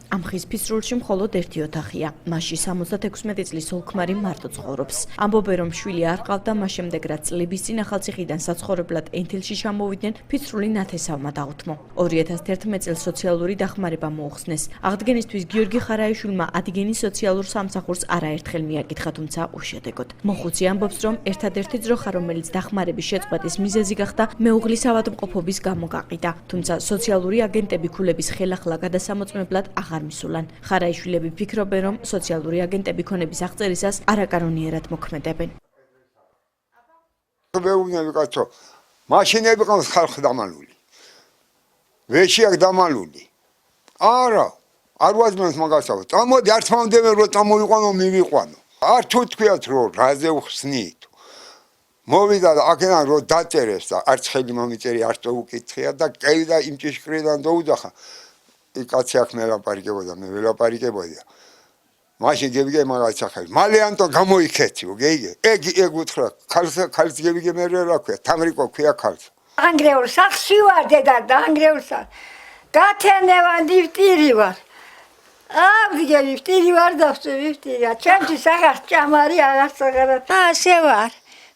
ამ ხის ფისრულში მხოლოდ ერთი ოთახია. მასში 76 წლის ოლქმარი მარტო ცხოვრობს. ამბობენ, რომ შვილი არ ყავდა, მას შემდეგ რაც წლების წინ ახალციხიდან საცხოვრებლად ენთილში ჩამოვიდნენ, ფიცრული ნათესავმა დაუთმო. 2011 წელს სოციალური დახმარება მოუხსნეს. აღდგენისთვის გიორგი ხარაიშვილმა ադიგენის სოციალურ სამსახურს არაერთხელ მიაკითხა, თუმცა უშედეგოდ. მოხუცი ამბობს, რომ ერთადერთი ძროხა, რომელიც დახმარების შეწყვეტის მიზეზი გახდა, მეუღლის ავადმყოფობის გამო გაყიდა. თუმცა სოციალური აგენტები ქულების ხელახლა გადასამოწმებლად აღარ მისულან. ხარაიშვილები ფიქრობენ, რომ სოციალური აგენტები ქონების აღწერისას არაკანონიერად მოქმედებენ. ვეუბნები კაცო, მაშინები ყავს ხალხი დამალული. ვეში აქ დამალული. არა, არ ვაზმენს მაგასაო. წამოდი არ თმამდე რომ წამოვიყვანო, მივიყვანო. არ თუ თქვიათ რომ რაზე უხსნით. მოვიდა და აქედან რომ დაწერეს და არც ხელი მომიწერი, არც უკითხია და კევიდა იმ ჭიშკრიდან დაუძახა. კაცი აქ მელაპარიკებოდა, მე ველაპარიკებოდა. მაშინ გებიგე მაგაც ახალ. მალე ანტო გამოიქეთიო, გეიგე. ეგ უთხრა, ქალს გებიგე მე რა ქვია, თამრიკო ქვია ქალს. ანგრეულ სახში ვარ დედა და ანგრეულ სახ. გათენევან დიფტირი ვარ. აბგე დიფტირი ვარ და ვიფტირია. ჩემთვის აღარ ჭამარი აღარ საღარა. ასე ვარ.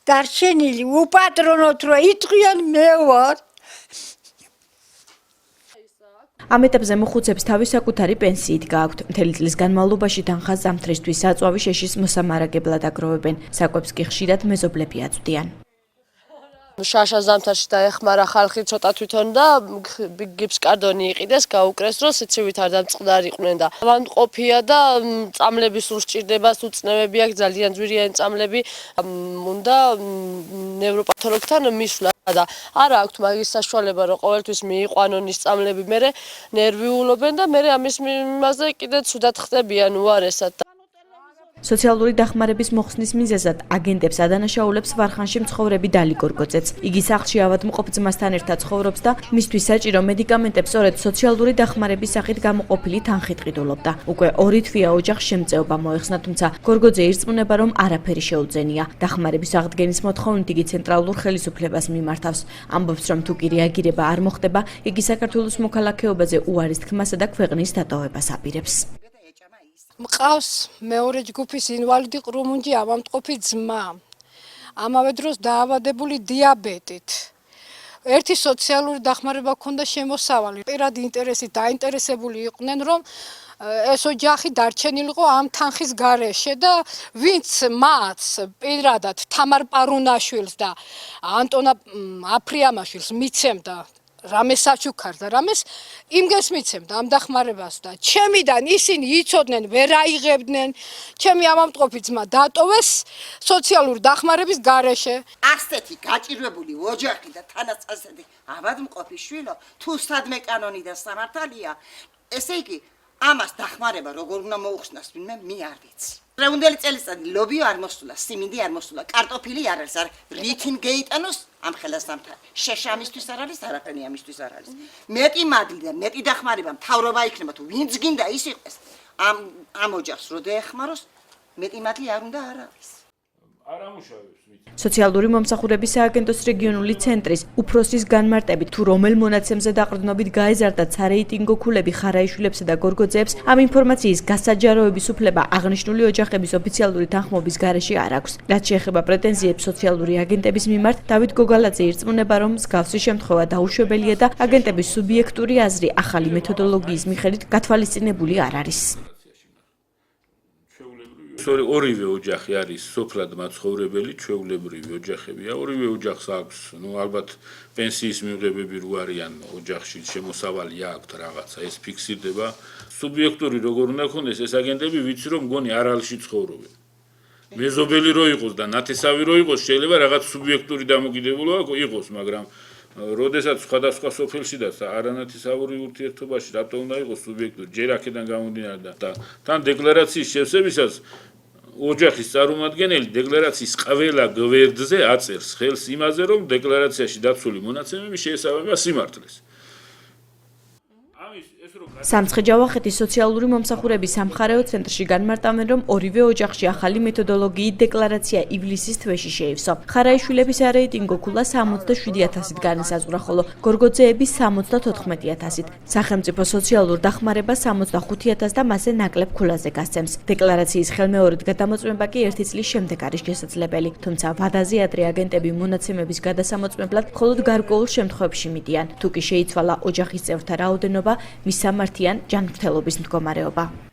დარჩენილი უპატრონოთ რომ იტყვიან მე ვარ. ამ ეტაპზე მოხუცებს თავის საკუთარი პენსიით გააქვთ. მთელი წლის განმავლობაში თანხას ზამთრისთვის საწვავი შეშის მოსამარაგებლად აგროვებენ. საკვებს კი ხშირად მეზობლები აწვდიან. შაშა ზამთარში დაეხმარა ხალხი ცოტა თვითონ და გიფსკარდონი იყიდეს, გაუკრეს, რომ სიცივით არ დამწყდარიყვნენ და ავადმყოფია და წამლები სულ სჭირდება, უწნევები აქვს, ძალიან ძვირიანი წამლები, უნდა ნევროპათოლოგთან მისვლა და არა აქვთ მაგის საშუალება, რომ ყოველთვის მიიყვანონ ის წამლები, მერე ნერვიულობენ და მერე ამის მიმაზე კიდე ცუდად ხდებიან უარესად. სოციალური დახმარების მოხსნის მიზეზად აგენტებს ადანაშაულებს ვარხანში მცხოვრები დალი გორგოძეც. იგი სახლში ავადმყოფ ძმასთან ერთად ცხოვრობს და მისთვის საჭირო მედიკამენტებს სწორედ სოციალური დახმარების სახით გამოყოფილი თანხით ყიდულობდა. უკვე 2 თვეა ოჯახს შემწეობა მოეხსნა, თუმცა გორგოძე ირწმუნება, რომ არაფერი შეუძენია. დახმარების აღდგენის მოთხოვნით იგი ცენტრალურ ხელისუფლებას მიმართავს. ამბობს, რომ თუ კი რეაგირება არ მოხდება, იგი საქართველოს მოქალაქეობაზე უარის თქმასა და ქვეყნის დატოვებას აპირებს. მყავს მეორე ჯგუფის ინვალიდი ყრუმუნჯი ავადმყოფი ძმა. ამავე დროს დაავადებული დიაბეტით. ერთი სოციალური დახმარება ჰქონდა შემოსავალი. პირადი ინტერესით დაინტერესებული იყვნენ, რომ ეს ოჯახი დარჩენილიყო ამ თანხის გარეშე და ვინც მათ პირადად თამარ პარუნაშვილს და ანტონა აფრიამაშვილს მიცემდა რამეს საჩუქარს და რამეს იმგეს მიცემდა ამ დახმარებას და ჩემიდან ისინი იცოდნენ ვერ აიღებდნენ ჩემი ავადმყოფი ძმა დატოვეს სოციალური დახმარების გარეშე ასეთი გაჭირვებული ოჯახი და თანაც ასეთი ავადმყოფი შვილო თუ სადმე კანონი და სამართალია ესე იგი ამას დახმარება როგორ უნდა მოუხსნას ვინმე მე არ ვიცი რევუნდელი წელიწადი ლობიო არ მოსულა სიმინდი არ მოსულა კარტოფილი არ არის რითინ გეიტანოს ამ ხელასამთან შეშამისთვის არ არის არაფერი ამისთვის არ არის მეტი მადლი და მეტი დახმარება მთავრობა იქნება თუ ვინც გინდა ის იყოს ამ ოჯახს რო დაეხმაროს მეტი მადლი არ უნდა არ არის სოციალური მომსახურების სააგენტოს რეგიონული ცენტრის უფროსის განმარტებით თუ რომელ მონაცემზე დაყრდნობით გაეზარდა ცარეიტინგო ქულები ხარაიშვილებსა და გორგოძეებს ამ ინფორმაციის გასაჯაროების უფლება აღნიშნული ოჯახების ოფიციალური თანხმობის გარეშე არ აქვს. რაც შეეხება პრეტენზიებს სოციალური აგენტების მიმართ, დავით გოგალაძე ირწმუნება, რომ მსგავსი შემთხვევა დაუშვებელია და აგენტების სუბიექტური აზრი ახალი მეთოდოლოგიის მიხედვით გათვალისწინებული არ არის. ორივე ოჯახი არის სოფლად მაცხოვრებელი, ჩვეულებრივი ოჯახებია. ორივე ოჯახს აქვს, ალბათ პენსიის მიღებები რო არიან ოჯახში შემოსავალი აქვთ რაღაცა, ეს ფიქსირდება. სუბიექტური როგორ უნდა ქონდეს ეს აგენტები, ვიცი რომ მგონი არალში ცხოვრობენ. მეზობელი რო იყოს და ნათესავი რო იყოს, შეიძლება რაღაც სუბიექტური დამოკიდებულება იყოს, მაგრამ როდესაც სხვადასხვა სოფელში და არანათესავური ურთიერთობაში რატო უნდა იყოს სუბიექტური, ჯერ აქედან გამომდინარე და თან დეკლარაციის შევსებისას ოჯახის წარმომადგენელი დეკლარაციის ყველა გვერდზე აწერს ხელს იმაზე, რომ დეკლარაციაში დაცული მონაცემები შეესაბამება სიმართლეს. სამცხე-ჯავახეთის სოციალური მომსახურების სამხარეო ცენტრში განმარტავენ, რომ ორივე ოჯახში ახალი მეთოდოლოგიით დეკლარაცია ივლისის თვეში შეივსო. ხარაიშვილების არეიტინგო ქულა 67,000-ით განისაზღვრა, ხოლო გორგოძეების 74,000-ით. სახელმწიფო სოციალურ დახმარებას 65,000 და მასზე ნაკლებ ქულაზე გასცემს. დეკლარაციის ხელმეორედ გადამოწმება კი 1 წლის შემდეგ არის შესაძლებელი, თუმცა ვადაზე ადრე აგენტები მონაცემების გადასამოწმებლად მხოლოდ გარკვეულ შემთხვევებში მიდიან. თუ კი შეიცვალა ოჯახის წევრთა რაოდენობა, მის სამართიან ჯანმრთელობის მდგომარეობა.